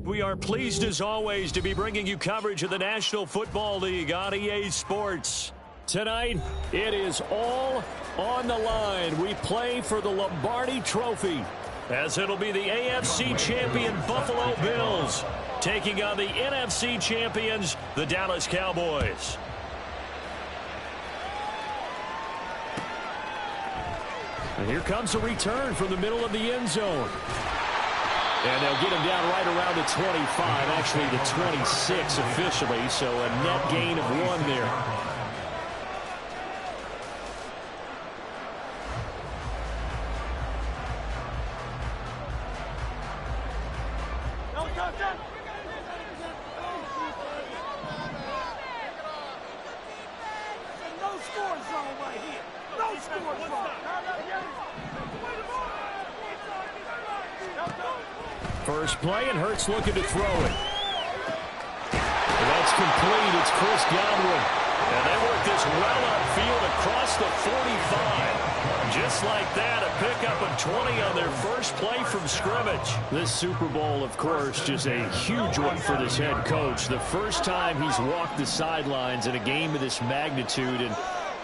We are pleased as always to be bringing you coverage of the National Football League on EA Sports. Tonight, it is all on the line. We play for the Lombardi Trophy, as it'll be the AFC champion Buffalo Bills taking on the NFC champions, the Dallas Cowboys. And here comes a return from the middle of the end zone. And they'll get him down right around the 25, actually the 26 officially, so a net gain of 1 there. No score zone right here. No score zone. First play, and Hurts looking to throw it. And that's complete. It's Chris Godwin. And they work this well upfield across the 45. Just like that, a pickup of 20 on their first play from scrimmage. This Super Bowl, of course, just a huge one for this head coach. The first time he's walked the sidelines in a game of this magnitude. And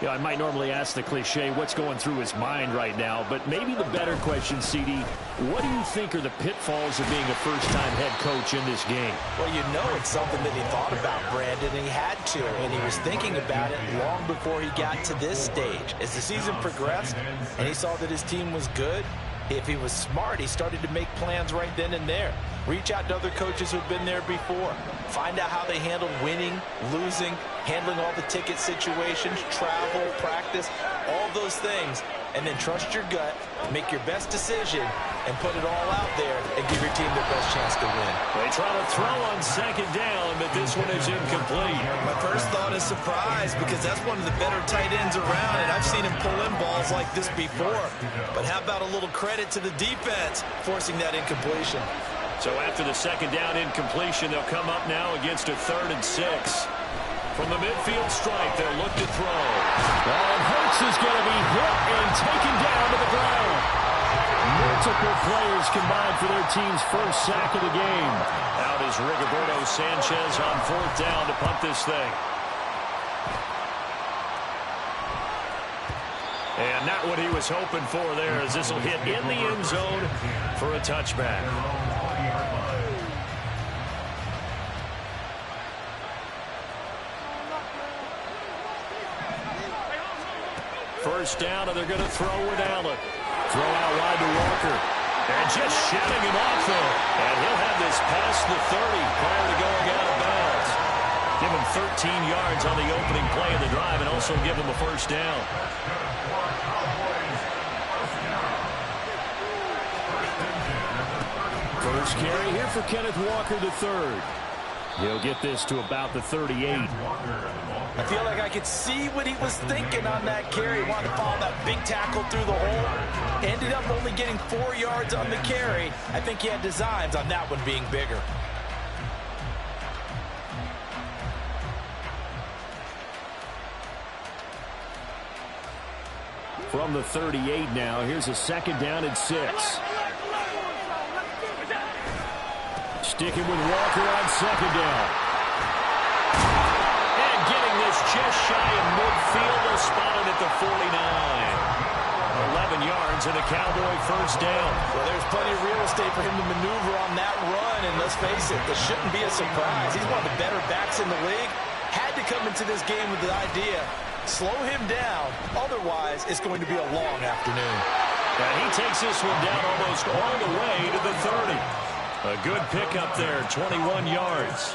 you know, I might normally ask the cliche, what's going through his mind right now? But maybe the better question, CD, what do you think are the pitfalls of being a first-time head coach in this game? Well, you know it's something that he thought about, Brandon, and he had to. And he was thinking about it long before he got to this stage. As the season progressed and he saw that his team was good, if he was smart, he started to make plans right then and there. Reach out to other coaches who've been there before. Find out how they handle winning, losing, handling all the ticket situations, travel, practice, all those things. And then trust your gut, make your best decision, and put it all out there and give your team the best chance to win. They try to throw on second down, but this one is incomplete. My first thought is surprise, because that's one of the better tight ends around, and I've seen him pull in balls like this before. But how about a little credit to the defense forcing that incompletion? So after the second down incompletion, they'll come up now against a 3rd and 6. From the midfield stripe, they'll look to throw. And Hurts is going to be hit and taken down to the ground. Multiple players combined for their team's first sack of the game. Out is Rigoberto Sanchez on 4th down to punt this thing. And not what he was hoping for there, as this will hit in the end zone for a touchback. First down, and they're going to throw with Allen. Throw out wide to Walker. And just shutting him off there. And he'll have this past the 30 prior to going out of bounds. Give him 13 yards on the opening play of the drive and also give him a first down. First carry here for Kenneth Walker III. He'll get this to about the 38. I feel like I could see what he was thinking on that carry. He wanted to follow that big tackle through the hole. Ended up only getting 4 yards on the carry. I think he had designs on that one being bigger. From the 38 now, here's a 2nd down and 6. Sticking with Walker on 2nd down. And getting this just shy of midfield. They'll spot it at the 49. 11 yards and a Cowboy first down. Well, there's plenty of real estate for him to maneuver on that run. And let's face it, this shouldn't be a surprise. He's one of the better backs in the league. Had to come into this game with the idea, slow him down. Otherwise, it's going to be a long afternoon. And he takes this one down almost all the way to the 30. A good pickup there, 21 yards.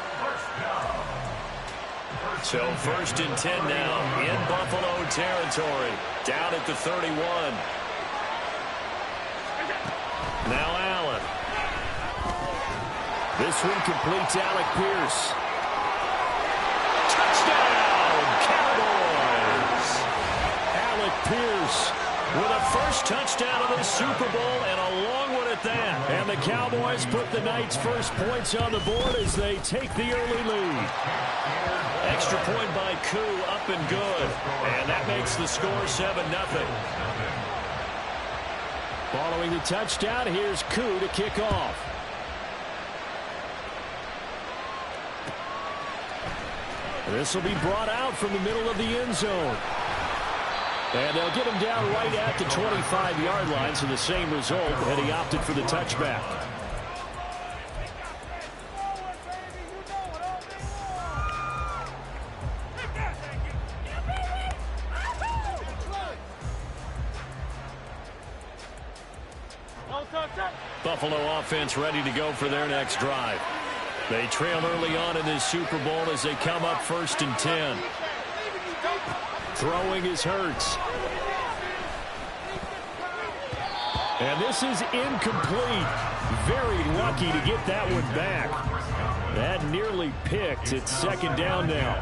So 1st and 10 now in Buffalo territory. Down at the 31. Now Allen. This one completes Alec Pierce. Touchdown, Cowboys! Alec Pierce with a first touchdown of the Super Bowl and a long one at about that? And the Cowboys put the night's first points on the board as they take the early lead. Extra point by Koo, up and good. And that makes the score 7-0. Following the touchdown, here's Koo to kick off. This will be brought out from the middle of the end zone. And they'll get him down right at the 25-yard line, so the same result, and he opted for the touchback. Buffalo offense ready to go for their next drive. They trail early on in this Super Bowl as they come up 1st and 10. Throwing is Hurts. And this is incomplete. Very lucky to get that one back. That nearly picked. It's 2nd down now.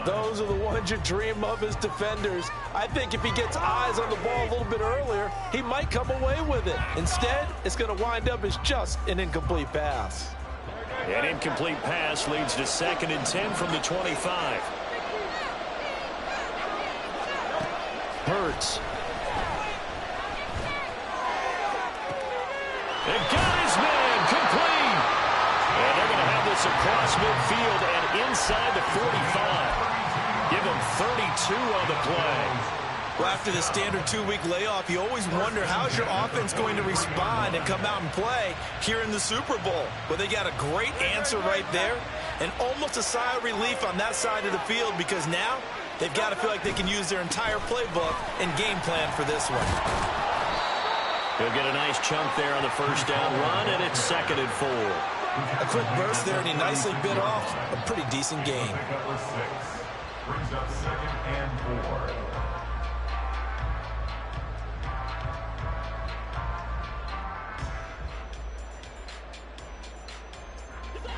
Those are the ones you dream of as defenders. I think if he gets eyes on the ball a little bit earlier, he might come away with it. Instead, it's going to wind up as just an incomplete pass. An incomplete pass leads to 2nd and 10 from the 25. Hurts. They got his man, complete. And they're going to have this across midfield and inside the 45. Give him 32 on the play. Well, after the standard 2-week layoff, you always wonder how's your offense going to respond and come out and play here in the Super Bowl. Well, they got a great answer right there and almost a sigh of relief on that side of the field because now they've got to feel like they can use their entire playbook and game plan for this one. He'll get a nice chunk there on the 1st down run, and it's 2nd and 4. A quick burst there, and he nicely bit off a pretty decent gain. Brings up 2nd and 4.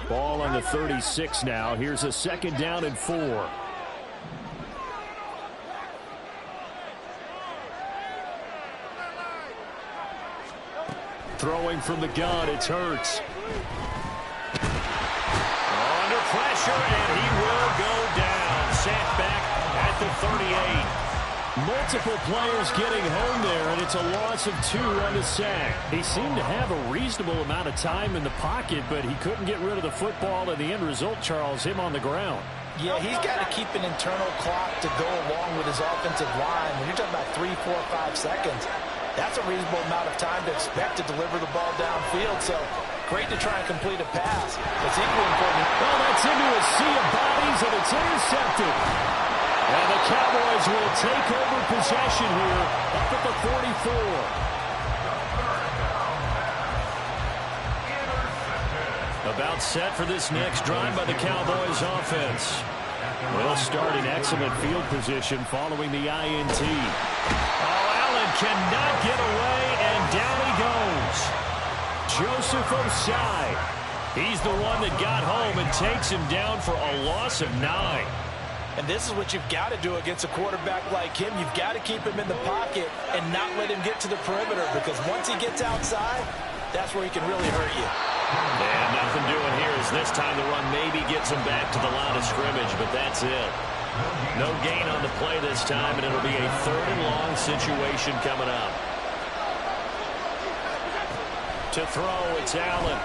Ball on the 36 now. Here's a 2nd down and 4. Throwing from the gun, it's Hurts. Under pressure, and he will go down. Sacked back at the 38. Multiple players getting home there, and it's a loss of 2 on the sack. He seemed to have a reasonable amount of time in the pocket, but he couldn't get rid of the football, and the end result, Charles, him on the ground. Yeah, he's got to keep an internal clock to go along with his offensive line. When you're talking about 3, 4, 5 seconds, that's a reasonable amount of time to expect to deliver the ball downfield. So great to try and complete a pass. It's equally important. Well, that's into a sea of bodies, and it's intercepted. And the Cowboys will take over possession here up at the 44. About set for this next drive by the Cowboys offense. Will start in excellent field position following the INT. Oh, Allen cannot get away, and down he goes. Joseph Osai. He's the one that got home and takes him down for a loss of 9. And this is what you've got to do against a quarterback like him. You've got to keep him in the pocket and not let him get to the perimeter, because once he gets outside, that's where he can really hurt you. And nothing doing here as this time the run maybe gets him back to the line of scrimmage, but that's it. No gain on the play this time, and it'll be a 3rd and long situation coming up. To throw, it's Allen.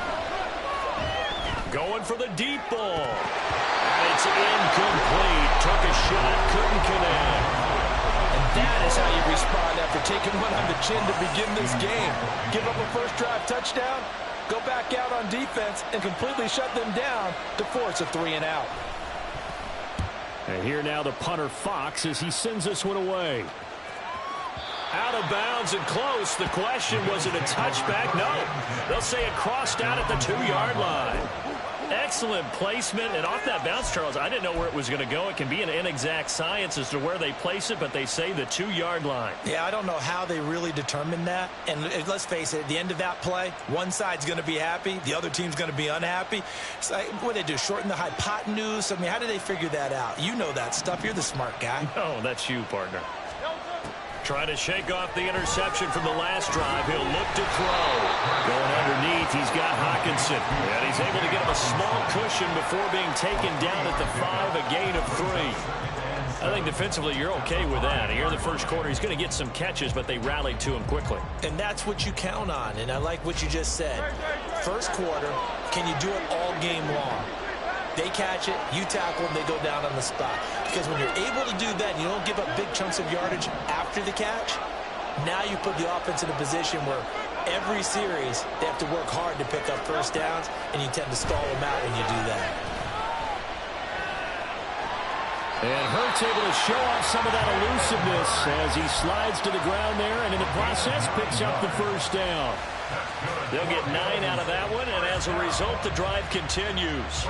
Going for the deep ball. And it's incomplete. Took a shot, couldn't connect. And that is how you respond after taking one on the chin to begin this game. Give up a first drive touchdown, go back out on defense, and completely shut them down to force a 3 and out. And here now the punter Fox as he sends this one away. Out of bounds and close. The question, was it a touchback? No. They'll say it crossed out at the 2-yard line. Excellent placement, and off that bounce, Charles, I didn't know where it was going to go. It can be an inexact science as to where they place it, but they say the 2-yard line. Yeah, I don't know how they really determined that. And let's face it, at the end of that play, one side's going to be happy, the other team's going to be unhappy. It's like, what do they do, shorten the hypotenuse? I mean, how do they figure that out? You know that stuff. You're the smart guy. Oh, that's you, partner. Trying to shake off the interception from the last drive. He'll look to throw. Going underneath, he's got Hockenson. And he's able to get him a small cushion before being taken down at the 5, a gain of 3. I think defensively you're okay with that. Here in the first quarter, he's going to get some catches, but they rallied to him quickly. And that's what you count on, and I like what you just said. First quarter, can you do it all game long? They catch it, you tackle them, they go down on the spot. Because when you're able to do that, you don't give up big chunks of yardage after the catch, now you put the offense in a position where every series they have to work hard to pick up first downs, and you tend to stall them out when you do that. And Hurts able to show off some of that elusiveness as he slides to the ground there, and in the process picks up the first down. They'll get 9 out of that one, and as a result, the drive continues.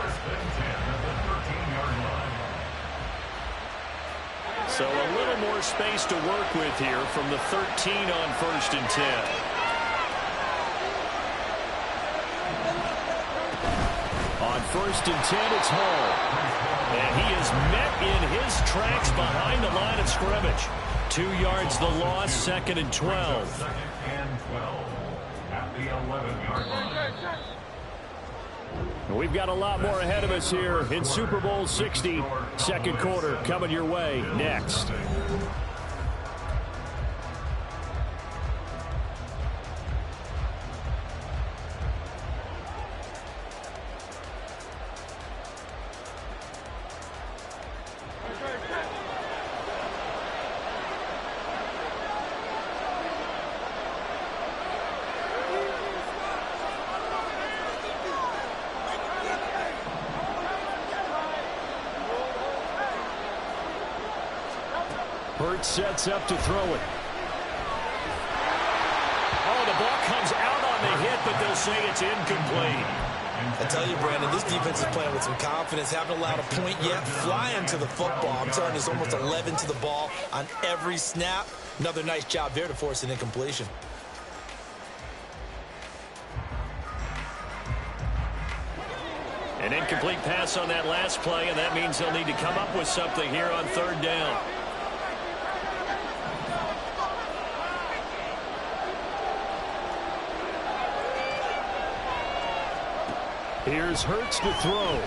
So a little more space to work with here from the 13 on 1st and 10. On 1st and 10, it's Hall. And he is met in his tracks behind the line of scrimmage. 2 yards the loss, 2nd and 12. At the 11-yard line. We've got a lot more ahead of us here in Super Bowl 60. Second quarter coming your way next. Hurts sets up to throw it. Oh, the ball comes out on the hit, but they'll say it's incomplete. I tell you, Brandon, this defense is playing with some confidence. Haven't allowed a point yet. Flying to the football. I'm telling you, there's almost 11 to the ball on every snap. Another nice job there to force an incompletion. An incomplete pass on that last play, and that means they'll need to come up with something here on 3rd down. Here's Hurts to throw.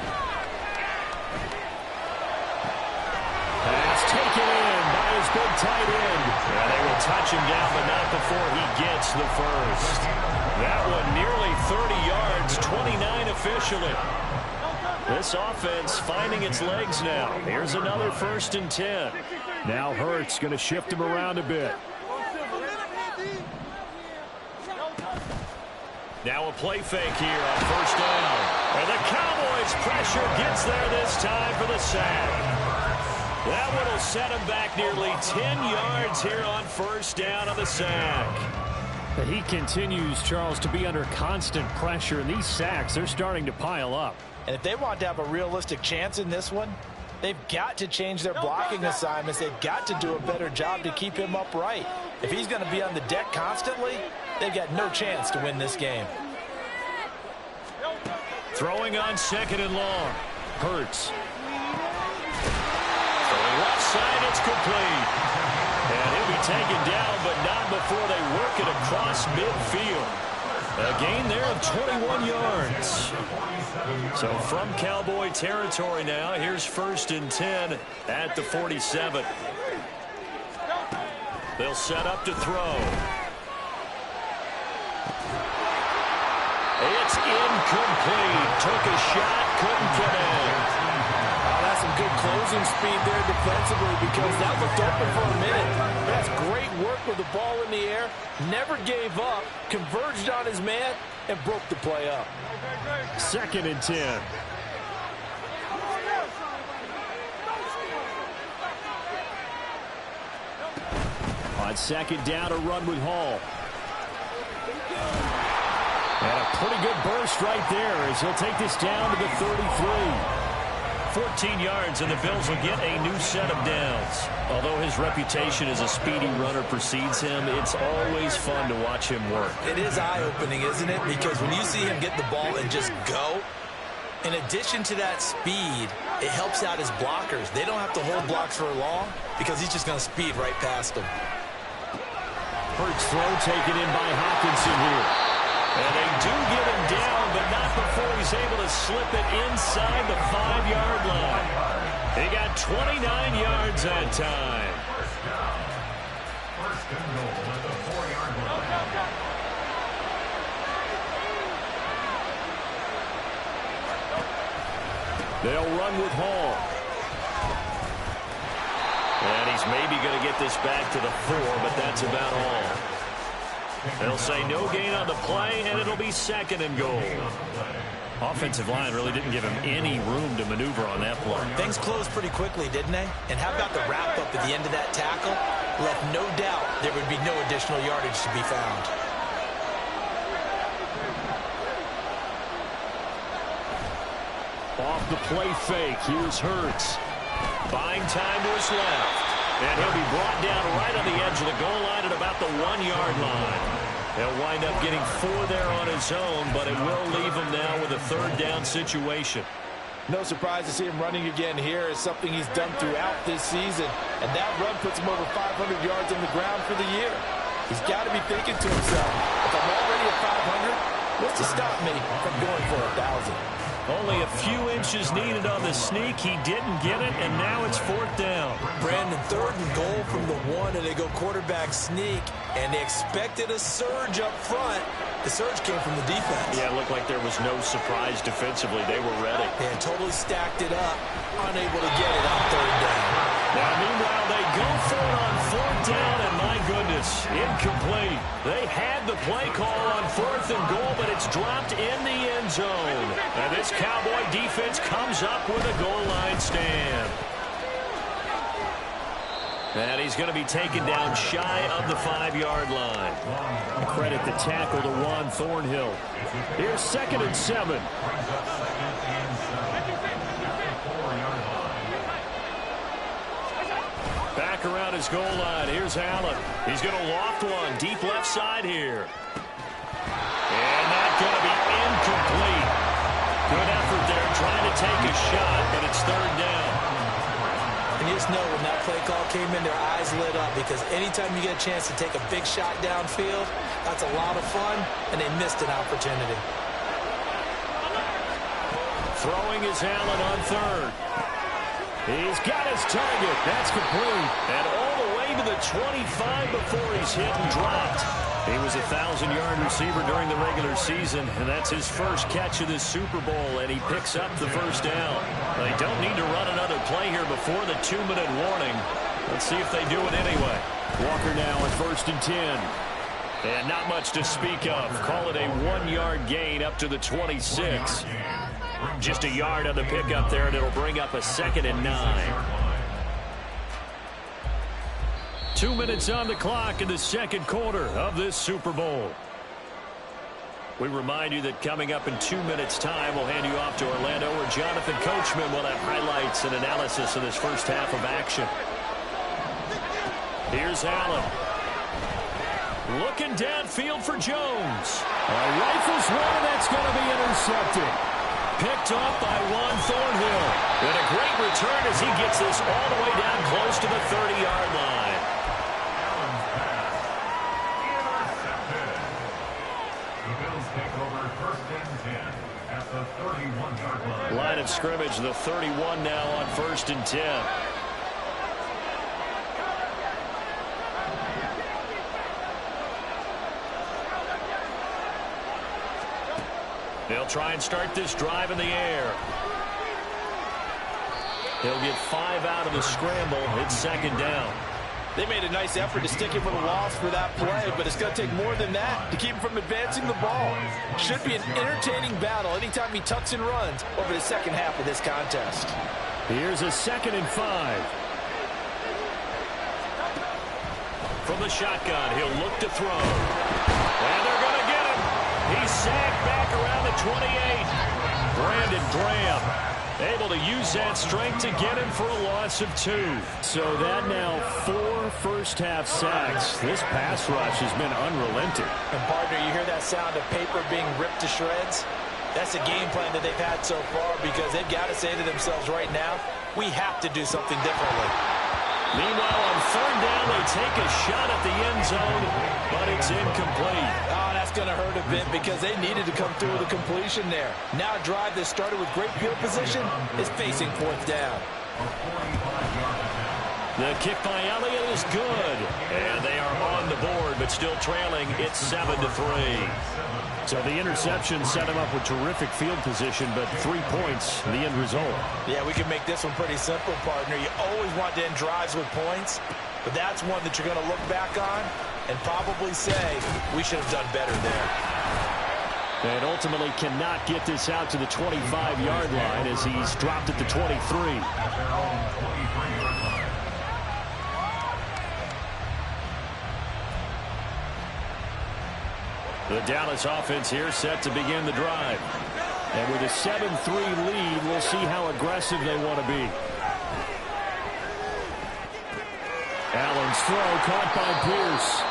Pass taken in by his big tight end. And they will touch him down, but not before he gets the first. That one nearly 30 yards, 29 officially. This offense finding its legs now. Here's another 1st and 10. Now Hurts going to shift him around a bit. Now a play fake here on 1st down. And the Cowboys pressure gets there this time for the sack. That one will set him back nearly 10 yards here on 1st down on the sack. He continues, Charles, to be under constant pressure, and these sacks, they're starting to pile up. And if they want to have a realistic chance in this one, they've got to change their blocking assignments. They've got to do a better job to keep him upright. If he's going to be on the deck constantly, they've got no chance to win this game. Throwing on 2nd and long. Hurts. Throwing left side, it's complete. And he'll be taken down, but not before they work it across midfield. A gain there of 21 yards. So from Cowboy territory now, here's 1st and 10 at the 47. They'll set up to throw. It's incomplete. Took a shot, couldn't connect. That's some good closing speed there defensively because that looked open for a minute. That's great work with the ball in the air. Never gave up, converged on his man, and broke the play up. 2nd and 10. On 2nd down, a run with Hall. And a pretty good burst right there as he'll take this down to the 33. 14 yards, and the Bills will get a new set of downs. Although his reputation as a speedy runner precedes him, it's always fun to watch him work. It is eye-opening, isn't it? Because when you see him get the ball and just go, in addition to that speed, it helps out his blockers. They don't have to hold blocks for long because he's just going to speed right past them. Hurts throw taken in by Hockenson here. And they do get him down, but not before he's able to slip it inside the 5-yard line. He got 29 yards that time. First and goal at the 4-yard line. They'll run with Hall. And he's maybe going to get this back to the 4, but that's about all. They'll say no gain on the play, and it'll be 2nd and goal. Offensive line really didn't give him any room to maneuver on that play. Things closed pretty quickly, didn't they? And how about the wrap-up at the end of that tackle? Left no doubt there would be no additional yardage to be found. Off the play fake, here's Hurts. Buying time to his left. And he'll be brought down right on the edge of the goal line at about the 1-yard line. He'll wind up getting 4 there on his own, but it will leave him now with a 3rd down situation. No surprise to see him running again here. It's something he's done throughout this season. And that run puts him over 500 yards on the ground for the year. He's got to be thinking to himself, if I'm already at 500, what's to stop me from going for 1,000? Only a few inches needed on the sneak. He didn't get it, and now it's 4th down. Brandon, 3rd and goal from the 1, and they go quarterback sneak, and they expected a surge up front. The surge came from the defense. Yeah, it looked like there was no surprise defensively. They were ready. They had totally stacked it up, unable to get it on 3rd down. Now, meanwhile, they go for it on 4th down, and my goodness, incomplete. They had the play call on 4th and goal, but it's dropped in the end zone. And this Cowboy defense comes up with a goal line stand. And he's going to be taken down shy of the 5-yard line. Credit the tackle to Juan Thornhill. Here's 2nd and 7. Back around his goal line. Here's Allen. He's going to loft one deep left side here. And that's going to be incomplete. Good effort there trying to take a shot, but it's 3rd down. And you just know when that play call came in, their eyes lit up, because anytime you get a chance to take a big shot downfield, that's a lot of fun, and they missed an opportunity. Throwing is Allen on 3rd. He's got his target. That's complete. And all the way to the 25 before he's hit and dropped. He was a 1,000-yard receiver during the regular season, and that's his first catch of this Super Bowl, and he picks up the 1st down. They don't need to run another play here before the 2-minute warning. Let's see if they do it anyway. Walker now at 1st and 10. And not much to speak of. Call it a 1-yard gain up to the 26. Just a yard on the pickup there, and it'll bring up a 2nd and 9. 2 minutes on the clock in the 2nd quarter of this Super Bowl. We remind you that coming up in 2 minutes' time, we'll hand you off to Orlando, where Jonathan Coachman will have highlights and analysis of this first half of action. Here's Allen. Looking downfield for Jones. Rifles one, and that's going to be intercepted. Picked off by Juan Thornhill. And a great return as he gets this all the way down close to the 30-yard line. Line of scrimmage, the 31 now on 1st and 10. They'll try and start this drive in the air. He'll get 5 out of the scramble. It's 2nd down. They made a nice effort to stick him with a loss for that play, but it's going to take more than that to keep him from advancing the ball. Should be an entertaining battle anytime he tucks and runs over the 2nd half of this contest. Here's a 2nd and 5. From the shotgun, he'll look to throw. And they're going to get him. He's sacked back around the 28. Brandon Graham able to use that strength to get him for a loss of 2. So that now 4 first-half sacks. This pass rush has been unrelenting. And, partner, you hear that sound of paper being ripped to shreds? That's the game plan that they've had so far, because they've got to say to themselves right now, we have to do something differently. Meanwhile, on third down, they take a shot at the end zone, but it's incomplete. Oh, that's going to hurt a bit because they needed to come through with a completion there. Now a drive that started with great field position is facing fourth down. The kick by Elliott is good. And they are on the board, but still trailing. It's 7-3. So the interception set him up with terrific field position, but 3 points, the end result. Yeah, we can make this one pretty simple, partner. You always want to end drives with points, but that's one that you're going to look back on and probably say, we should have done better there. And ultimately cannot get this out to the 25-yard line as he's dropped at the 23. The Dallas offense here set to begin the drive. And with a 7-3 lead, we'll see how aggressive they want to be. Allen's throw caught by Pierce.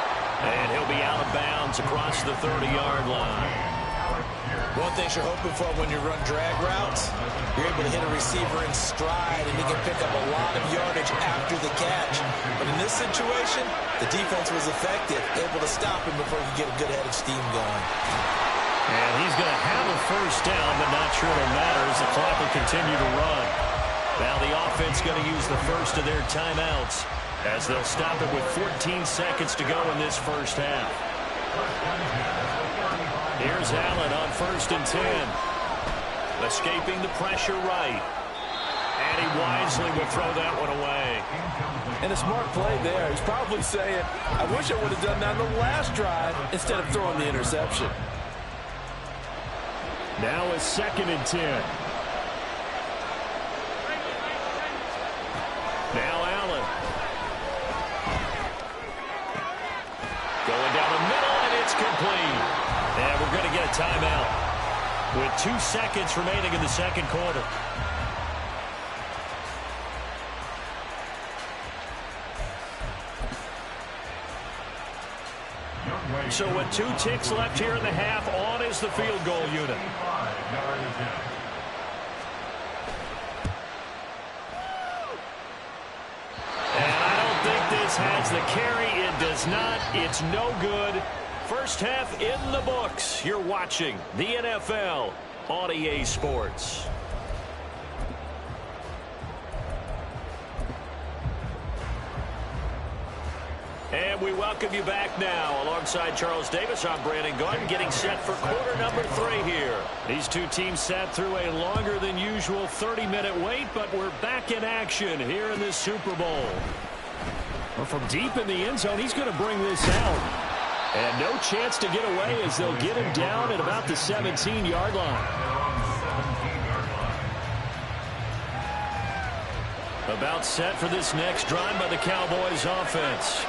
And he'll be out of bounds across the 30-yard line. One thing you're hoping for when you run drag routes, you're able to hit a receiver in stride, and he can pick up a lot of yardage after the catch. But in this situation, the defense was effective, able to stop him before he could get a good head of steam going. And he's going to have a first down, but not sure it'll matter as the clock will continue to run. Now the offense going to use the first of their timeouts as they'll stop it with 14 seconds to go in this first half. Here's Allen on 1st and 10. Escaping the pressure right. And he wisely will throw that one away. And a smart play there. He's probably saying, I wish I would have done that on the last drive instead of throwing the interception. Now a 2nd and 10. Now Allen. Going down the middle, and it's complete. And we're going to get a timeout with 2 seconds remaining in the second quarter. So with 2 ticks left here in the half, on is the field goal unit. And I don't think this has the carry. It does not. It's no good. First half in the books. You're watching the NFL on EA Sports. And we welcome you back now. Alongside Charles Davis, I'm Brandon Gaudin, getting set for quarter number 3 here. These two teams sat through a longer than usual 30-minute wait, but we're back in action here in this Super Bowl. Well, from deep in the end zone, he's going to bring this out. And no chance to get away as they'll get him down at about the 17-yard line. About set for this next drive by the Cowboys offense.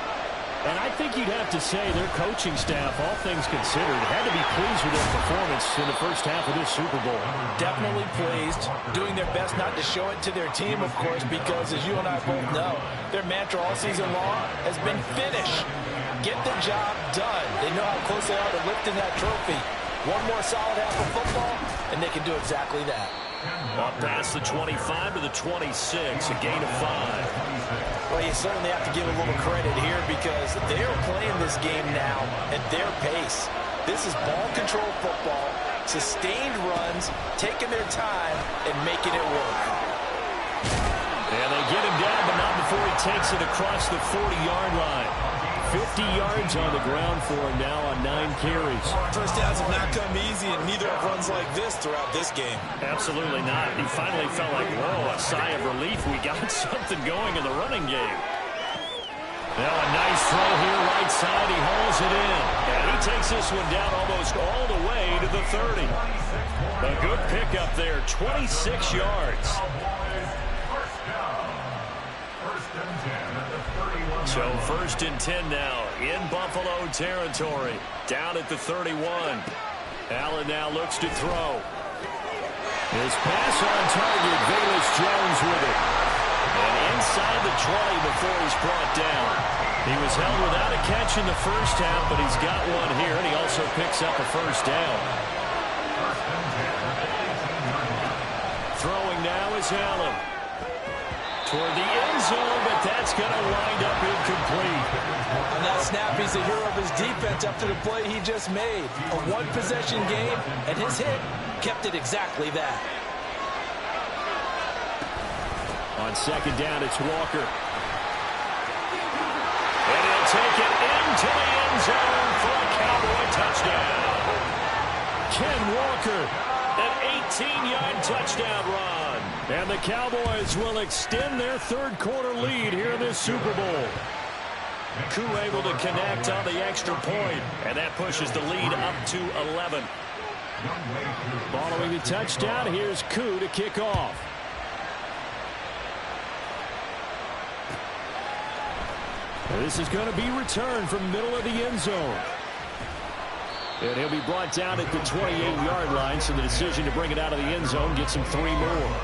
And I think you'd have to say their coaching staff, all things considered, had to be pleased with their performance in the first half of this Super Bowl. Definitely pleased, doing their best not to show it to their team, of course, because as you and I both know, their mantra all season long has been finish. Get the job done. They know how close they are to lifting that trophy. One more solid half of football, and they can do exactly that. Up past the 25 to the 26, a gain of 5. Well, you certainly have to give a little credit here because they're playing this game now at their pace. This is ball control football, sustained runs, taking their time, and making it work. And they get him down, but not before he takes it across the 40-yard line. 50 yards on the ground for him now on 9 carries. First downs have not come easy, and neither have runs like this throughout this game. Absolutely not. He finally felt like, whoa, a sigh of relief. We got something going in the running game. Now a nice throw here, right side. He hauls it in. And he takes this one down almost all the way to the 30. A good pickup there, 26 yards. So 1st and 10 now in Buffalo territory. Down at the 31. Allen now looks to throw. His pass on target. Velus Jones with it. And inside the 20 before he's brought down. He was held without a catch in the first half, but he's got one here, and he also picks up a first down. Throwing now is Allen. toward the end zone, but that's going to wind up incomplete. On that snap, he's the hero of his defense after the play he just made. A one-possession game, and his hit kept it exactly that. On second down, it's Walker. And he'll take it into the end zone for a Cowboy touchdown. Ken Walker, an 18-yard touchdown run. And the Cowboys will extend their third-quarter lead here in this Super Bowl. Koo able to connect on the extra point, and that pushes the lead up to 11. Following the touchdown, here's Koo to kick off. This is going to be returned from the middle of the end zone. And he'll be brought down at the 28-yard line, so the decision to bring it out of the end zone gets him 3 more.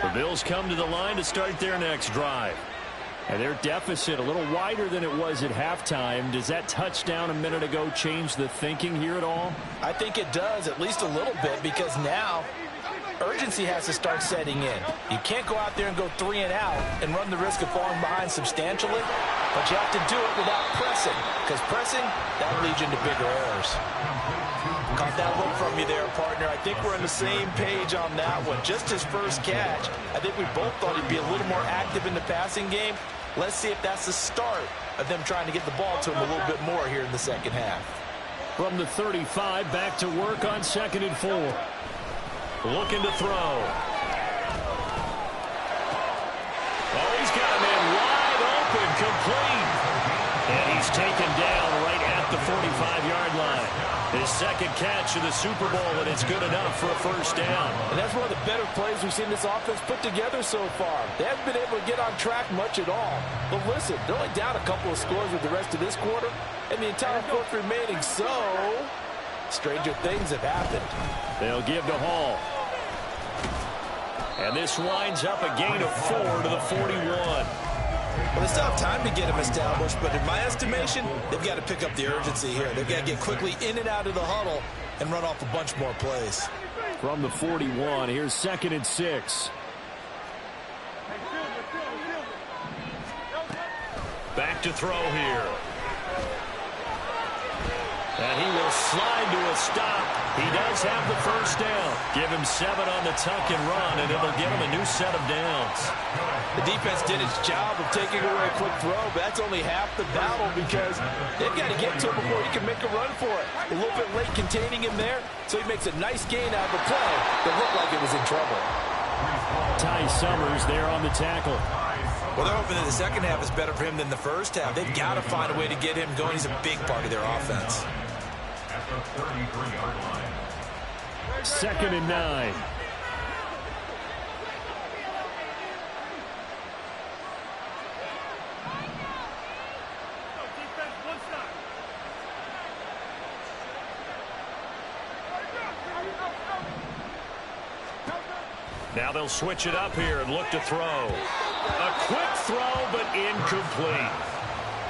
The Bills come to the line to start their next drive. And their deficit a little wider than it was at halftime. Does that touchdown a minute ago change the thinking here at all? I think it does, at least a little bit, because now urgency has to start setting in. You can't go out there and go 3 and out and run the risk of falling behind substantially, but you have to do it without pressing, because pressing, that'll lead you into bigger errors. Caught that look from you there, partner. I think we're on the same page on that one. Just his first catch, I think we both thought he'd be a little more active in the passing game. Let's see if that's the start of them trying to get the ball to him a little bit more here in the second half. From the 35, back to work on 2nd and 4. Looking to throw. Oh, he's got him in wide open, complete. And he's taken down right at the 45-yard line. His second catch of the Super Bowl, and it's good enough for a first down. And that's one of the better plays we've seen this offense put together so far. They haven't been able to get on track much at all. But listen, they're only down a couple of scores with the rest of this quarter, and the entire fourth remaining, so stranger things have happened. They'll give to Hall. And this winds up a gain of 4 to the 41. Well, they still have time to get him established, but in my estimation, they've got to pick up the urgency here. They've got to get quickly in and out of the huddle and run off a bunch more plays. From the 41, here's 2nd and 6. Back to throw here. And he will slide to a stop. He does have the first down. Give him 7 on the tuck and run, and it'll give him a new set of downs. The defense did its job of taking away a quick throw, but that's only half the battle because they've got to get to him before he can make a run for it. A little bit late containing him there, so he makes a nice gain out of the play that looked like it was in trouble. Ty Summers there on the tackle. Well, they're hoping that the second half is better for him than the first half. They've got to find a way to get him going. He's a big part of their offense. At the 33-yard line. 2nd and 9. Now they'll switch it up here and look to throw. A quick throw, but incomplete.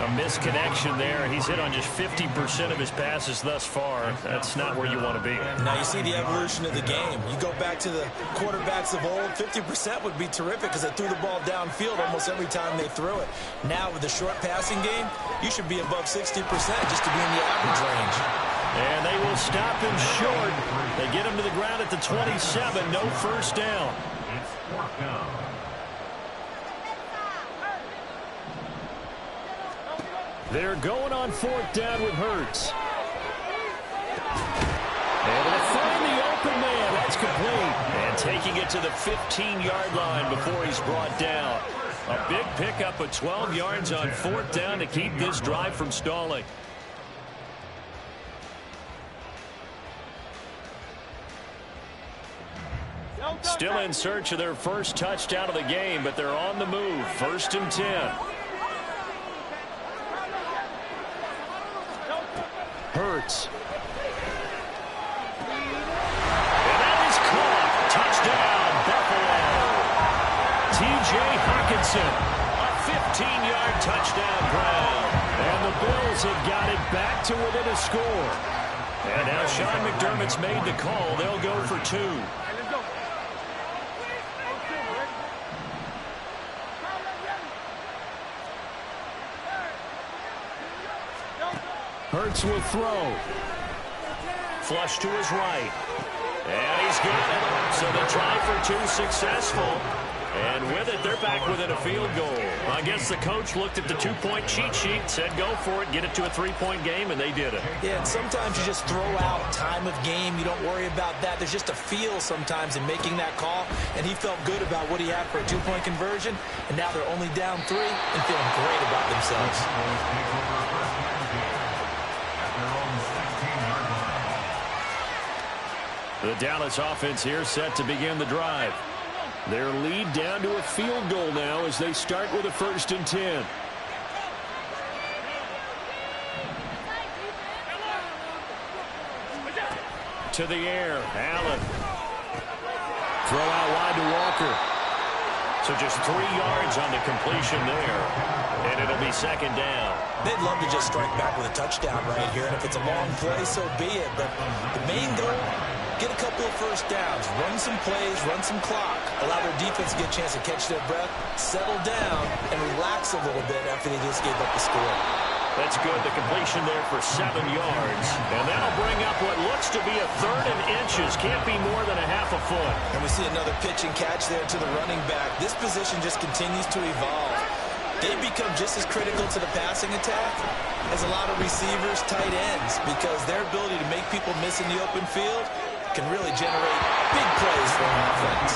A misconnection there. He's hit on just 50% of his passes thus far. That's not where you want to be. Now you see the evolution of the game. You go back to the quarterbacks of old, 50% would be terrific because they threw the ball downfield almost every time they threw it. Now with the short passing game, you should be above 60% just to be in the average range. And they will stop him short. They get him to the ground at the 27. No first down. It's 4th down. They're going on 4th down with Hurts. And they'll find the open man. That's complete. And taking it to the 15-yard line before he's brought down. A big pickup of 12 yards on 4th down to keep this drive from stalling. Still in search of their first touchdown of the game, but they're on the move. 1st and 10. Hurts. And that is caught. Touchdown, Buffalo. T.J. Hockenson. A 15-yard touchdown grab. And the Bills have got it back to within a score. And now Sean McDermott's made the call. They'll go for 2. Hurts will throw. Flush to his right. And he's got it. So the try for 2 successful. And with it, they're back within a field goal. I guess the coach looked at the 2-point cheat sheet, said go for it, get it to a 3-point game, and they did it. Yeah, and sometimes you just throw out time of game. You don't worry about that. There's just a feel sometimes in making that call, and he felt good about what he had for a 2-point conversion, and now they're only down 3 and feeling great about themselves. The Dallas offense here set to begin the drive. Their lead down to a field goal now as they start with a 1st and 10. To the air, Allen. Throw out wide to Walker. So just 3 yards on the completion there. And it'll be 2nd down. They'd love to just strike back with a touchdown right here. And if it's a long play, so be it. But the main goal, get a couple of 1st downs, run some plays, run some clock, allow their defense to get a chance to catch their breath, settle down, and relax a little bit after they just gave up the score. That's good. The completion there for 7 yards. And that'll bring up what looks to be a 3rd and inches. Can't be more than a half a foot. And we see another pitch and catch there to the running back. This position just continues to evolve. They become just as critical to the passing attack as a lot of receivers, tight ends, because their ability to make people miss in the open field can really generate big plays for an offense.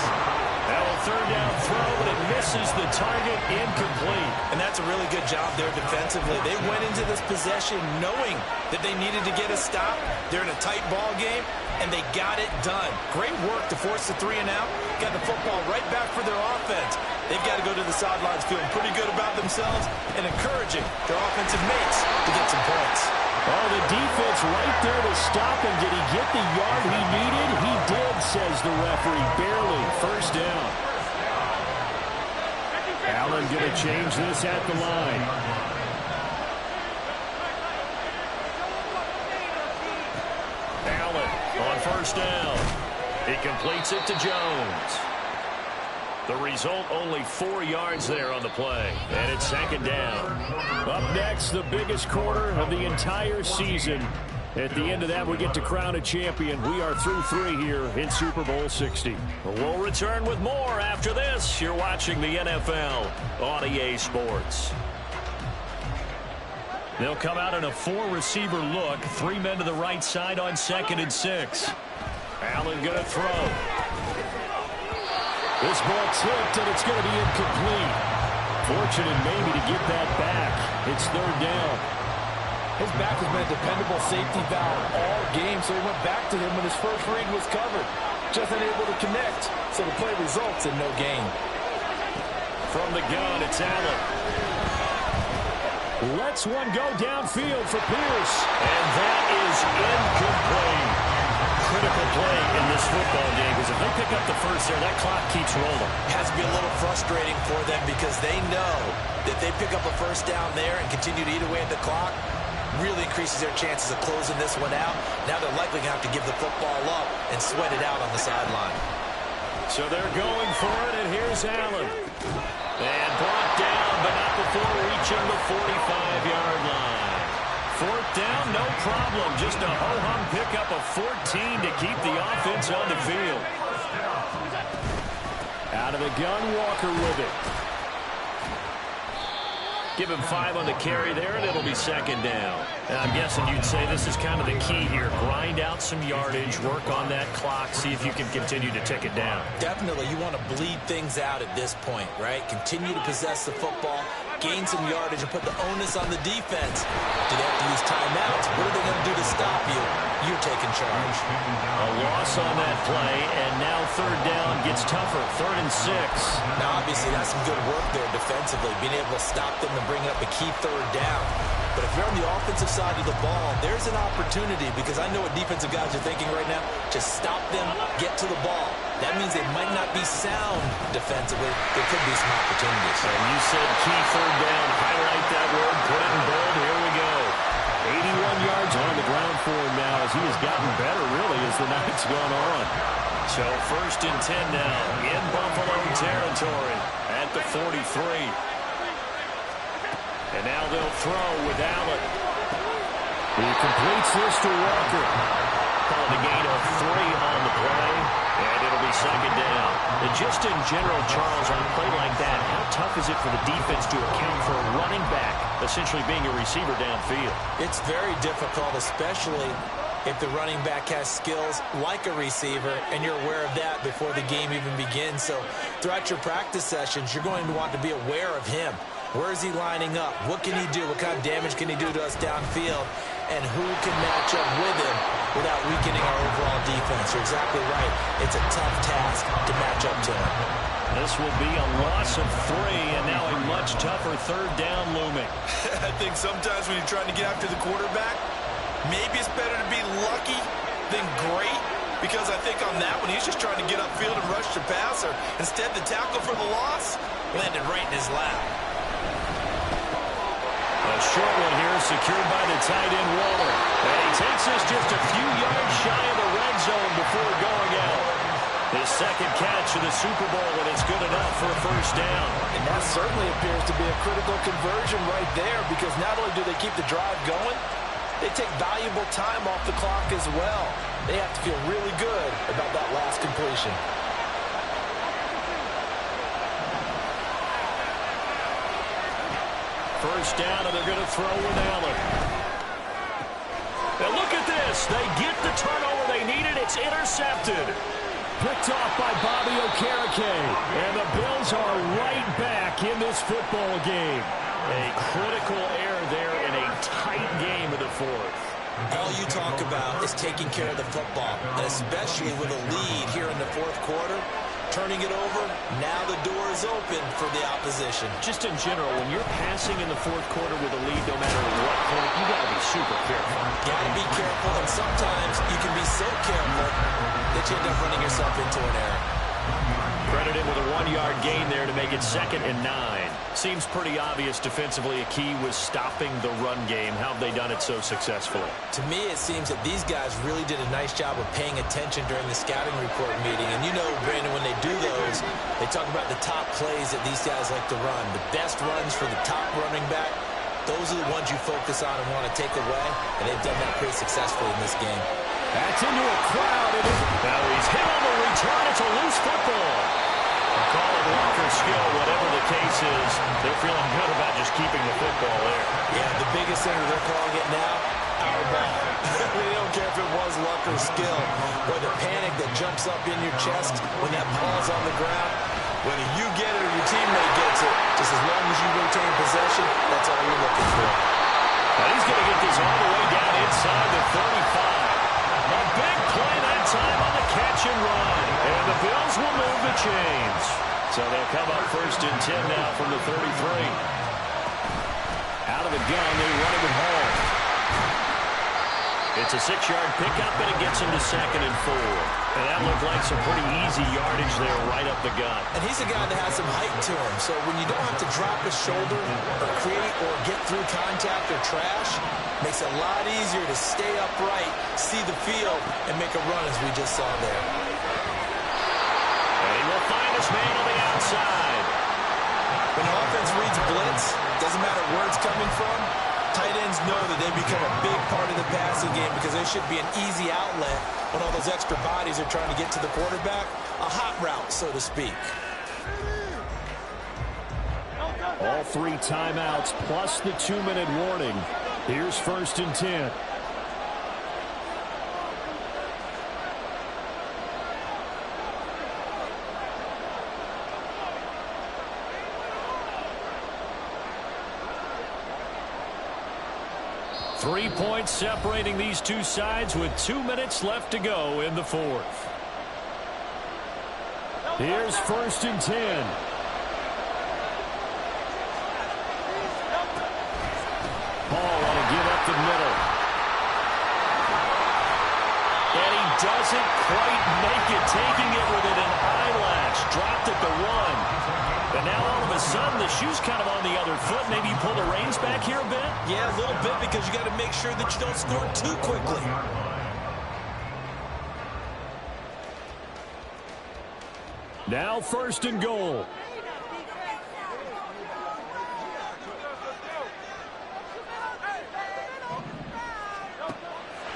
Now a 3rd down throw, but it misses the target, incomplete. And that's a really good job there defensively. They went into this possession knowing that they needed to get a stop. They're in a tight ball game, and they got it done. Great work to force the 3 and out. Got the football right back for their offense. They've got to go to the sidelines feeling pretty good about themselves and encouraging their offensive mates to get some points. Oh, the defense right there to stop him. Did he get the yard he needed? He did, says the referee. Barely. 1st down. Allen going to change this at the line. Allen on 1st down. He completes it to Jones. The result, only 4 yards there on the play. And it's 2nd down. Up next, the biggest quarter of the entire season. At the end of that, we get to crown a champion. We are through 3 here in Super Bowl 60. We'll return with more after this. You're watching the NFL on EA Sports. They'll come out in a 4-receiver look. 3 men to the right side on 2nd and 6. Allen going to throw. This ball tipped, and it's going to be incomplete. Fortunate maybe to get that back. It's 3rd down. His back has been a dependable safety valve all game, so he went back to him when his first read was covered. Just unable to connect, so the play results in no gain. From the gun, it's Allen. Lets one go downfield for Pierce. And that is incomplete. Critical play in this football game, because if they pick up the 1st there, that clock keeps rolling. Has to be a little frustrating for them because they know that they pick up a 1st down there and continue to eat away at the clock, really increases their chances of closing this one out. Now they're likely going to have to give the football up and sweat it out on the sideline. So they're going for it, and here's Allen. And brought down, but not before reaching the 45-yard line. 4th down, no problem. Just a ho-hum pickup of 14 to keep the offense on the field. Out of the gun, Walker with it. Give him 5 on the carry there, and it'll be 2nd down. And I'm guessing you'd say this is kind of the key here. Grind out some yardage, work on that clock, see if you can continue to tick it down. Definitely, you want to bleed things out at this point, right? Continue to possess the football, gain some yardage, and put the onus on the defense. Do they have to use timeouts? What are they going to do to stop you? You're taking charge. A loss on that play, and now 3rd down gets tougher. 3rd and 6. Now, obviously, that's some good work there defensively, being able to stop them and bring up a key 3rd down. But if you're on the offensive side of the ball, there's an opportunity, because I know what defensive guys are thinking right now. Just stop them, get to the ball. That means they might not be sound defensively. There could be some opportunities. And you said key 3rd down. Highlight that word, put it in bold. Here we go. 81 yards on the ground for him now as he has gotten better, really, as the night's gone on. So 1st and 10 now in Buffalo territory at the 43. And now they'll throw with Allen. He completes this to Walker. Calling the gain of 3 on the play, and it'll be 2nd down. And just in general, Charles, on a play like that, how tough is it for the defense to account for a running back essentially being a receiver downfield? It's very difficult, especially if the running back has skills like a receiver, and you're aware of that before the game even begins. So throughout your practice sessions, you're going to want to be aware of him. Where is he lining up? What can he do? What kind of damage can he do to us downfield? And who can match up with him without weakening our overall defense? You're exactly right. It's a tough task to match up to him. This will be a loss of 3, and now a much tougher 3rd down looming. I think sometimes when you're trying to get after the quarterback, maybe it's better to be lucky than great, because I think on that one, he's just trying to get upfield and rush the passer. Instead, the tackle for the loss landed right in his lap. A short one here, secured by the tight end, Waller. And he takes this just a few yards shy of the red zone before going out. His 2nd catch of the Super Bowl, and it's good enough for a 1st down. And that certainly appears to be a critical conversion right there, because not only do they keep the drive going, they take valuable time off the clock as well. They have to feel really good about that last completion. First down, and they're going to throw with Allen. And look at this. They get the turnover they needed. It's intercepted. Picked off by Bobby Okereke. And the Bills are right back in this football game. A critical error there in a tight game of the 4th. All you talk about is taking care of the football, and especially with a lead here in the 4th quarter. Turning it over, now the door is open for the opposition. Just in general, when you're passing in the 4th quarter with a lead, no matter what point, you got to be super careful. Got to be careful, and sometimes you can be so careful that you end up running yourself into an error. Credited with a 1-yard gain there to make it 2nd and 9. Seems pretty obvious defensively a key was stopping the run game. How have they done it so successfully? To me, it seems that these guys really did a nice job of paying attention during the scouting report meeting. And you know, Brandon, when they do those, they talk about the top plays that these guys like to run. The best runs for the top running back, those are the ones you focus on and want to take away. And they've done that pretty successfully in this game. That's into a crowd. Now he's hit on the return. It's a loose football. Call it Walker's skill, whatever the case is. They're feeling good about just keeping the football there. Yeah, the biggest thing they're calling it now, our ball. They don't care if it was luck or skill, or the panic that jumps up in your chest when that ball's on the ground. Whether you get it or your teammate gets it, just as long as you retain possession, that's all you're looking for. Now he's going to get this all the way down inside the 35. A big play that time on the catch and run. And the Bills will move the chains. So they'll come up 1st and 10 now from the 33. Out of the gun, they run it home. It's a 6-yard pickup, and it gets him to 2nd and 4. And that looked like some pretty easy yardage there right up the gut. And he's a guy that has some height to him. So when you don't have to drop a shoulder or create or get through contact or trash, makes it a lot easier to stay upright, see the field, and make a run as we just saw there. And he will find his man on the outside. When the offense reads blitz, doesn't matter where it's coming from, tight ends know that they become a big part of the passing game because there should be an easy outlet when all those extra bodies are trying to get to the quarterback. A hot route, so to speak. All 3 timeouts plus the 2-minute warning. Here's 1st and 10. Three points separating these two sides with 2 minutes left to go in the 4th. Here's 1st and 10. Paul want to give up the middle. And he doesn't quite make it, taking it within an eyelash. Dropped at the 1. And now all of a sudden the shoe's kind of on the other foot. Maybe you pull the reins back here a bit? Yeah, a little bit, because you got to make sure that you don't score too quickly. Now 1st and goal.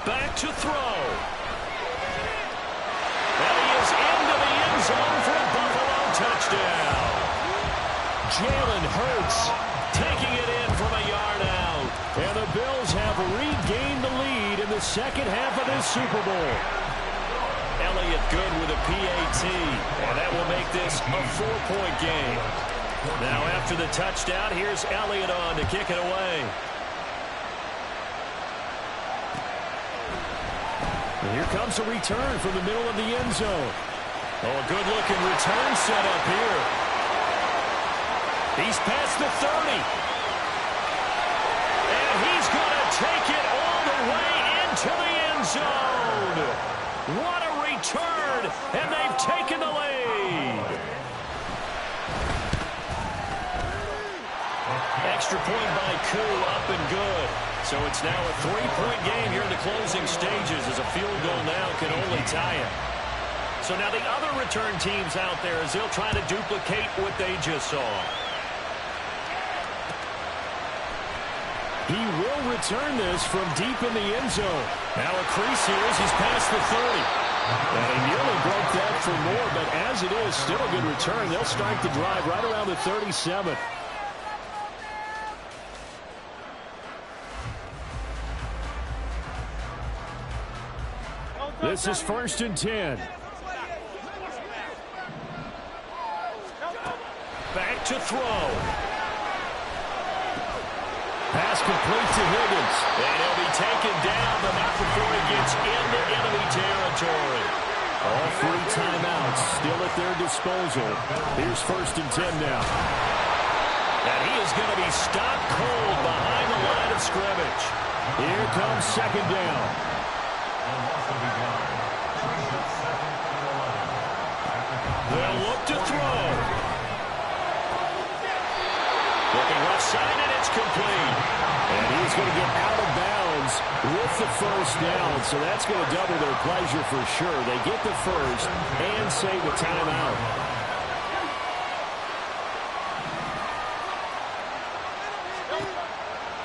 Back to throw. And he is into the end zone for a Buffalo touchdown. Jalen Hurts taking it in from a yard out. And the Bills have regained the lead in the second half of this Super Bowl. Elliott good with a PAT. And that will make this a 4-point game. Now after the touchdown, here's Elliott on to kick it away. And here comes a return from the middle of the end zone. Oh, a good-looking return set up here. He's past the 30. And he's going to take it all the way into the end zone. What a return, and they've taken the lead. Extra point by Koo, up and good. So it's now a 3-point game here in the closing stages, as a field goal now can only tie it. So now the other return teams out there, as they'll try to duplicate what they just saw. He will return this from deep in the end zone. Now a crease here as he's past the 30. And he nearly broke that for more, but as it is, still a good return. They'll start the drive right around the 37. This is 1st and 10. Back to throw. Pass complete to Higgins. And he'll be taken down, but not before he gets into enemy territory. All 3 timeouts still at their disposal. Here's 1st and 10 now. And he is going to be stopped cold behind the line of scrimmage. Here comes 2nd down. They'll look to throw. Looking left side, and it's complete. And he's going to get out of bounds with the 1st down, so that's going to double their pleasure for sure. They get the 1st and save the timeout.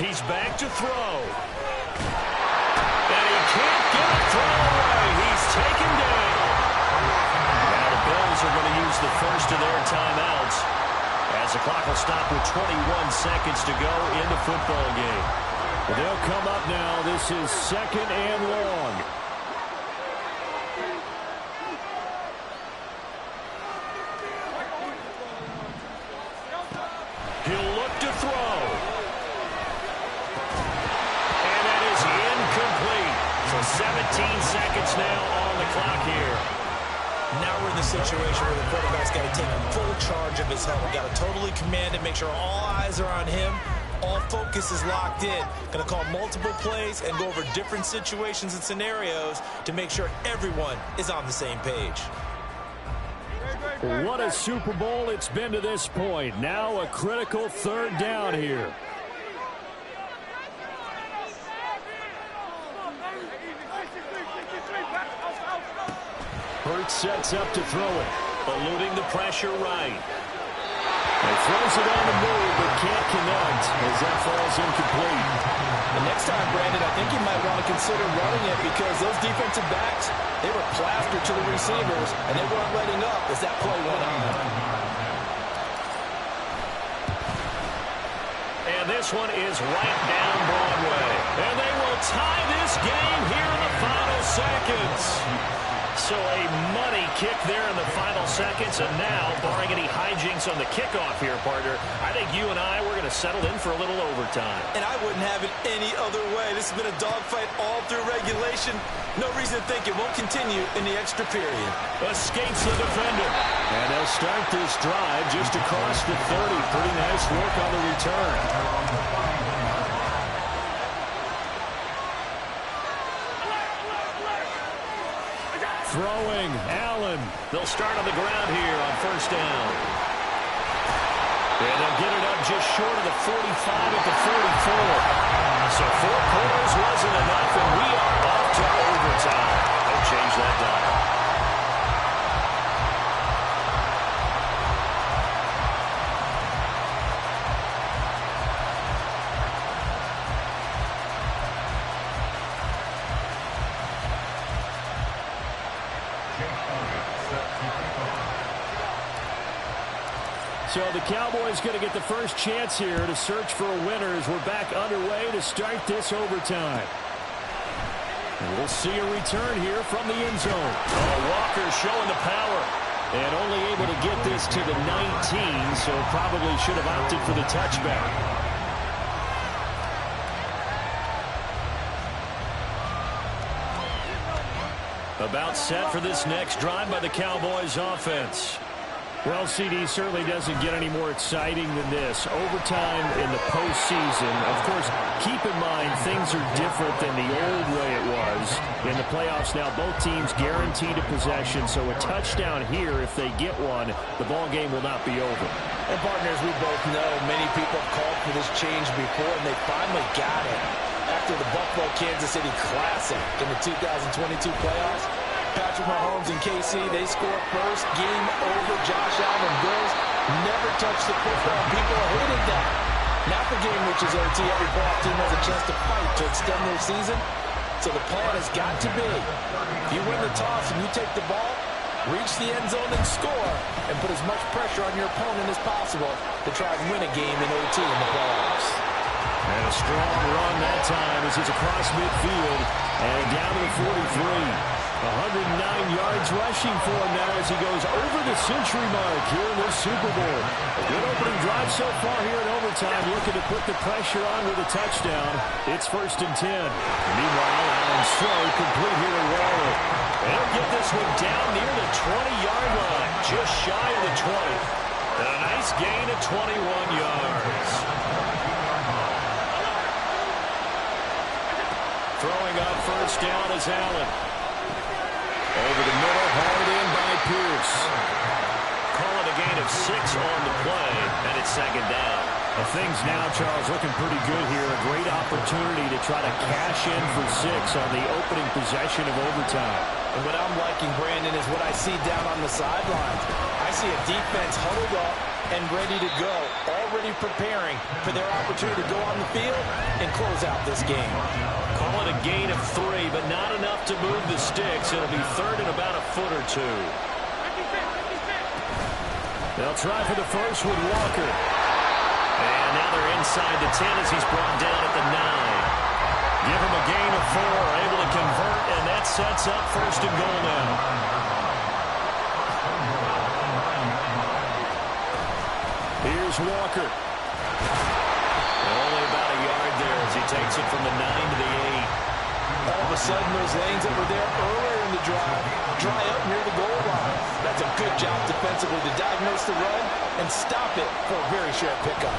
He's back to throw. And he can't get a throw away. He's taken down. Now the Bills are going to use the 1st of their timeouts, as the clock will stop with 21 seconds to go in the football game. They'll come up now. This is 2nd and long. He'll look to throw. And that is incomplete. So 17 seconds now on the clock here. Now we're in the situation where the quarterback's got to take full charge of his helmet. Got to totally command it, make sure all eyes are on him. All focus is locked in. Going to call multiple plays and go over different situations and scenarios to make sure everyone is on the same page. What a Super Bowl it's been to this point. Now a critical 3rd down here. Hurts sets up to throw it, eluding the pressure right. And throws it on the move, but can't connect as that falls incomplete. The next time, Brandon, I think you might want to consider running it, because those defensive backs, they were plastered to the receivers, and they weren't letting up as that play went on. And this one is right down Broadway. And they will tie this game here in the final seconds. So a money kick there in the final seconds, and now, barring any hijinks on the kickoff here, partner, I think you and I, we're going to settle in for a little overtime. And I wouldn't have it any other way. This has been a dogfight all through regulation. No reason to think it won't continue in the extra period. Escapes the defender. And they'll start this drive just across the 30. Pretty nice work on the return. Throwing, Allen. They'll start on the ground here on 1st down. And they'll get it up just short of the 45 at the 44. So 4 quarters wasn't enough, and we are off to overtime. Don't change that dial. So the Cowboys going to get the first chance here to search for a winner as we're back underway to start this overtime. And we'll see a return here from the end zone. Oh, Walker showing the power. And only able to get this to the 19, so probably should have opted for the touchback. About set for this next drive by the Cowboys offense. Well, CD certainly doesn't get any more exciting than this. Overtime in the postseason. Of course, keep in mind things are different than the old way it was. In the playoffs now, both teams guaranteed a possession, so a touchdown here, if they get one, the ball game will not be over. And partners, we both know many people have called for this change before, and they finally got it. After the Buffalo-Kansas City Classic in the 2022 playoffs, Patrick Mahomes and KC, they scored first. Game over. Josh Allen and Bills never touched the football. People hated that. Now the game reaches OT. Every playoff team has a chance to fight to extend their season. So the plan has got to be, if you win the toss and you take the ball, reach the end zone and score, and put as much pressure on your opponent as possible to try and win a game in OT in the playoffs. And a strong run that time as he's across midfield and down to the 43. 109 yards rushing for him now as he goes over the century mark here in this Super Bowl. A good opening drive so far here in overtime, looking to put the pressure on with a touchdown. It's 1st and 10. Meanwhile, Allen Stroh complete here to Waller. They'll get this one down near the 20-yard line, just shy of the 20. And a nice gain of 21 yards. Throwing up first down is Allen. Over the middle, hauled in by Pierce. Call it a gain of 6 on the play, and it's 2nd down. Things now, Charles, looking pretty good here. A great opportunity to try to cash in for 6 on the opening possession of overtime. And what I'm liking, Brandon, is what I see down on the sidelines. I see a defense huddled up and ready to go, already preparing for their opportunity to go on the field and close out this game. Call it a gain of 3, but not enough to move the sticks. It'll be 3rd and about a foot or 2. They'll try for the first with Walker. And now they're inside the 10 as he's brought down at the 9. Give him a gain of 4, able to convert, and that sets up 1st and goal now. Here's Walker. Only about a yard there as he takes it from the 9 to the 8. All of a sudden, those lanes that were there earlier in the drive dry up near the goal line. That's a good job defensively to diagnose the run and stop it for a very short pickup.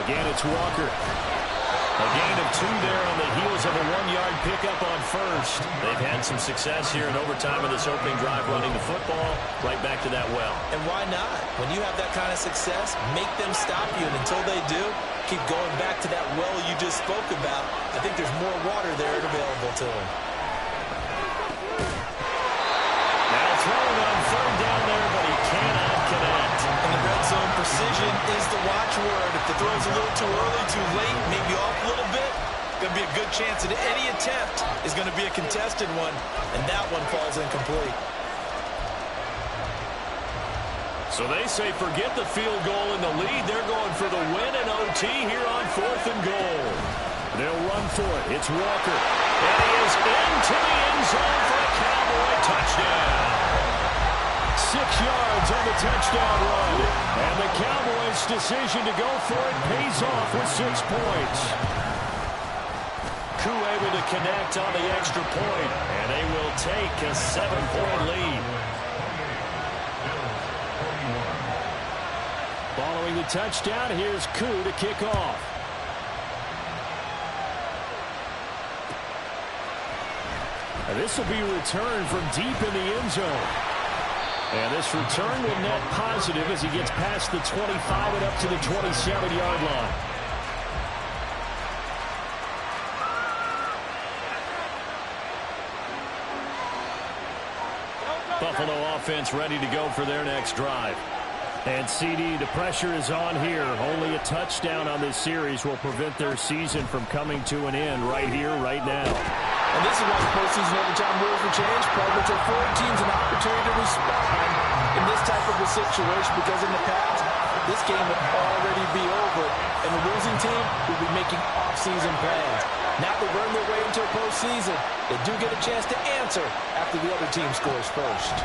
Again, it's Walker. A gain of 2 there on the heels of a 1-yard pickup on first. They've had some success here in overtime in this opening drive running the football right back to that well. And why not? When you have that kind of success, make them stop you. And until they do, keep going back to that well you just spoke about. I think there's more water there available to them. Now throwing on 3rd down there, but he cannot connect. And the red zone precision is the watchword. If the throw's a little too early, too late, maybe off a little bit, going to be a good chance that any attempt is going to be a contested one, and that one falls incomplete. So they say forget the field goal in the lead. They're going for the win in OT here on 4th and goal. They'll run for it. It's Walker. And he is into the end zone for a Cowboy touchdown. 6 yards on the touchdown run. And the Cowboys' decision to go for it pays off with 6 points. Koo able to connect on the extra point, and they will take a 7-point lead. Following the touchdown, here's Koo to kick off. And this will be returned from deep in the end zone. And this return will net positive as he gets past the 25 and up to the 27-yard line. Buffalo offense ready to go for their next drive. And CD, the pressure is on here. Only a touchdown on this series will prevent their season from coming to an end right here, right now. And this is why the postseason overtime rules were changed, which will afford teams an opportunity to respond in this type of a situation, because in the past, this game would already be over, and the losing team will be making off-season plans. Now they've earned their way into a postseason. They do get a chance to answer after the other team scores first.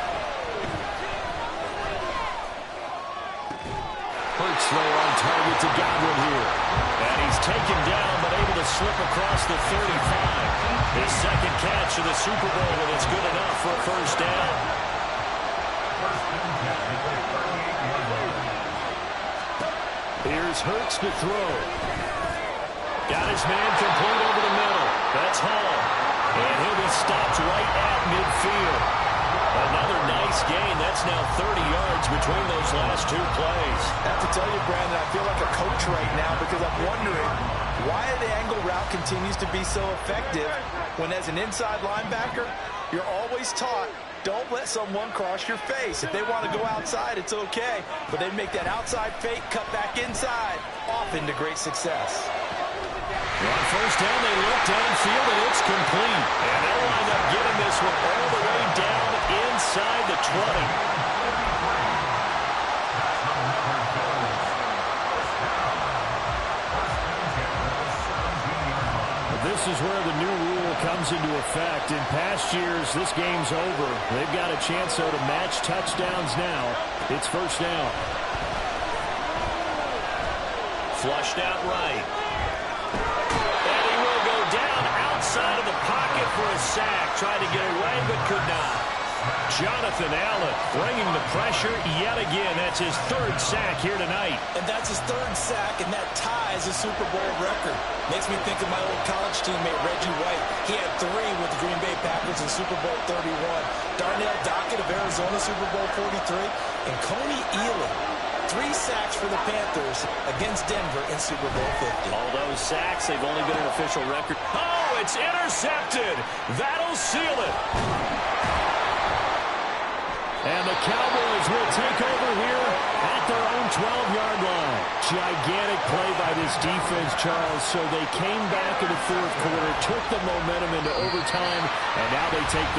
Hurts throw on target to Godwin here. And he's taken down, but able to slip across the 35. His second catch of the Super Bowl, and it's good enough for a first down. Here's Hurts to throw. Got his man complete over the middle. That's Hall. And he'll be stopped right at midfield. Another nice gain. That's now 30 yards between those last two plays. I have to tell you, Brandon, I feel like a coach right now, because I'm wondering why the angle route continues to be so effective when, as an inside linebacker, you're always taught, don't let someone cross your face. If they want to go outside, it's okay. But they make that outside fake, cut back inside, off into great success. On first down, they look downfield, and it's complete. And they'll wind up getting this one all the way down inside the 20. This is where the new rule comes into effect. In past years, this game's over. They've got a chance, though, to match touchdowns now. It's first down. Flushed out right. And he will go down outside of the pocket for a sack. Tried to get away, but could not. Jonathan Allen bringing the pressure yet again. That's his third sack here tonight. And that's his third sack, and that ties a Super Bowl record. Makes me think of my old college teammate, Reggie White. He had 3 with the Green Bay Packers in Super Bowl 31. Darnell Dockett of Arizona, Super Bowl 43. And Coney Ealy, 3 sacks for the Panthers against Denver in Super Bowl 50. All those sacks, they've only been an official record. Oh, it's intercepted. That'll seal it. And the Cowboys will take over here at their own 12-yard line. Gigantic play by this defense, Charles. So they came back in the fourth quarter, took the momentum into overtime, and now they take the